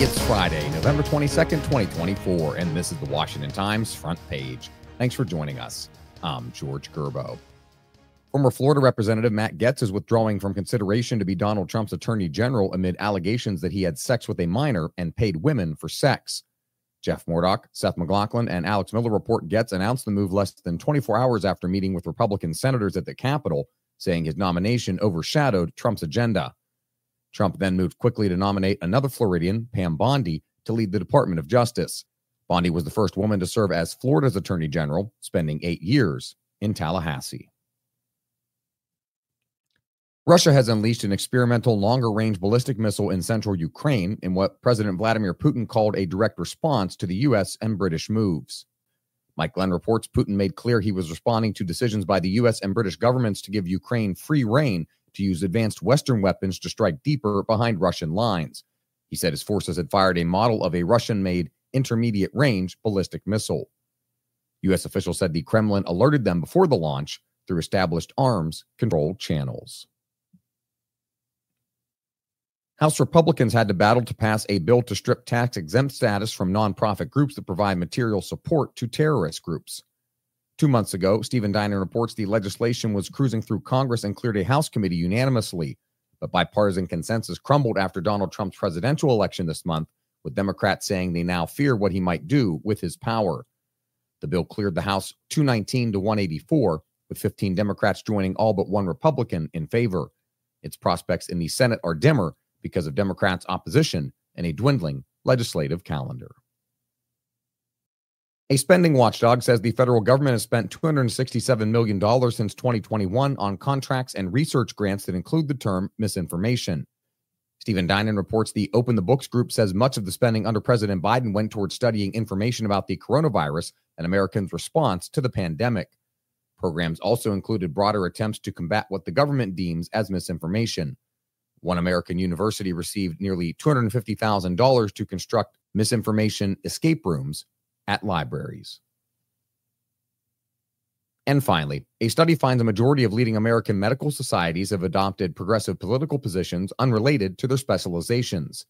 It's Friday, November 22nd, 2024, and this is the Washington Times front page. Thanks for joining us. I'm George Gerbo. Former Florida Representative Matt Gaetz is withdrawing from consideration to be Donald Trump's attorney general amid allegations that he had sex with a minor and paid women for sex. Jeff Murdoch, Seth McLaughlin, and Alex Miller report Gaetz announced the move less than 24 hours after meeting with Republican senators at the Capitol, saying his nomination overshadowed Trump's agenda. Trump then moved quickly to nominate another Floridian, Pam Bondi, to lead the Department of Justice. Bondi was the first woman to serve as Florida's Attorney General, spending 8 years in Tallahassee. Russia has unleashed an experimental longer-range ballistic missile in central Ukraine in what President Vladimir Putin called a direct response to the U.S. and British moves. Mike Glenn reports Putin made clear he was responding to decisions by the U.S. and British governments to give Ukraine free rein to use advanced Western weapons to strike deeper behind Russian lines. He said his forces had fired a model of a Russian-made intermediate-range ballistic missile. U.S. officials said the Kremlin alerted them before the launch through established arms control channels. House Republicans had to battle to pass a bill to strip tax-exempt status from nonprofit groups that provide material support to terrorist groups. 2 months ago, Stephen Dinan reports the legislation was cruising through Congress and cleared a House committee unanimously, but bipartisan consensus crumbled after Donald Trump's presidential election this month, with Democrats saying they now fear what he might do with his power. The bill cleared the House 219 to 184, with 15 Democrats joining all but one Republican in favor. Its prospects in the Senate are dimmer because of Democrats' opposition and a dwindling legislative calendar. A spending watchdog says the federal government has spent $267 million since 2021 on contracts and research grants that include the term misinformation. Stephen Dinan reports the Open the Books group says much of the spending under President Biden went towards studying information about the coronavirus and Americans' response to the pandemic. Programs also included broader attempts to combat what the government deems as misinformation. One American university received nearly $250,000 to construct misinformation escape rooms at libraries. And finally, a study finds a majority of leading American medical societies have adopted progressive political positions unrelated to their specializations.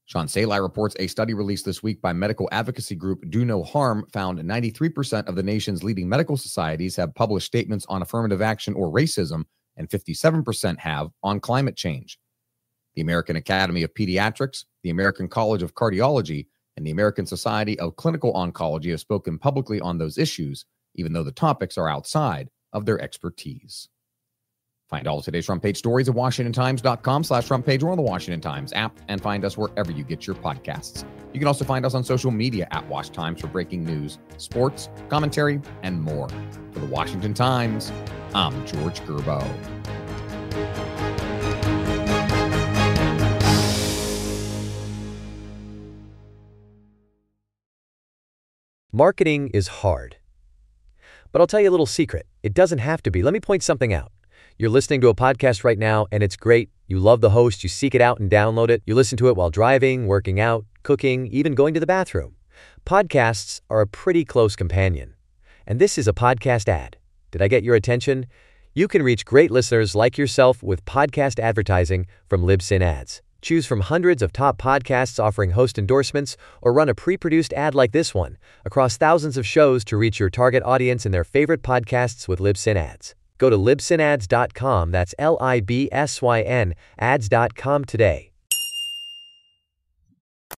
Sean Salai reports a study released this week by medical advocacy group Do No Harm found 93% of the nation's leading medical societies have published statements on affirmative action or racism, and 57% have on climate change. The American Academy of Pediatrics, the American College of Cardiology, and the American Society of Clinical Oncology have spoken publicly on those issues, even though the topics are outside of their expertise. Find all of today's front page stories at WashingtonTimes.com/front page or on the Washington Times app, and find us wherever you get your podcasts. You can also find us on social media at Wash Times for breaking news, sports, commentary, and more. For the Washington Times, I'm George Gerbo. Marketing is hard. But I'll tell you a little secret. It doesn't have to be. Let me point something out. You're listening to a podcast right now, and it's great. You love the host. You seek it out and download it. You listen to it while driving, working out, cooking, even going to the bathroom. Podcasts are a pretty close companion. And this is a podcast ad. Did I get your attention? You can reach great listeners like yourself with podcast advertising from Libsyn Ads. Choose from hundreds of top podcasts offering host endorsements, or run a pre-produced ad like this one across thousands of shows to reach your target audience in their favorite podcasts with Libsyn Ads. Go to libsynads.com, that's LIBSYN, ads.com today.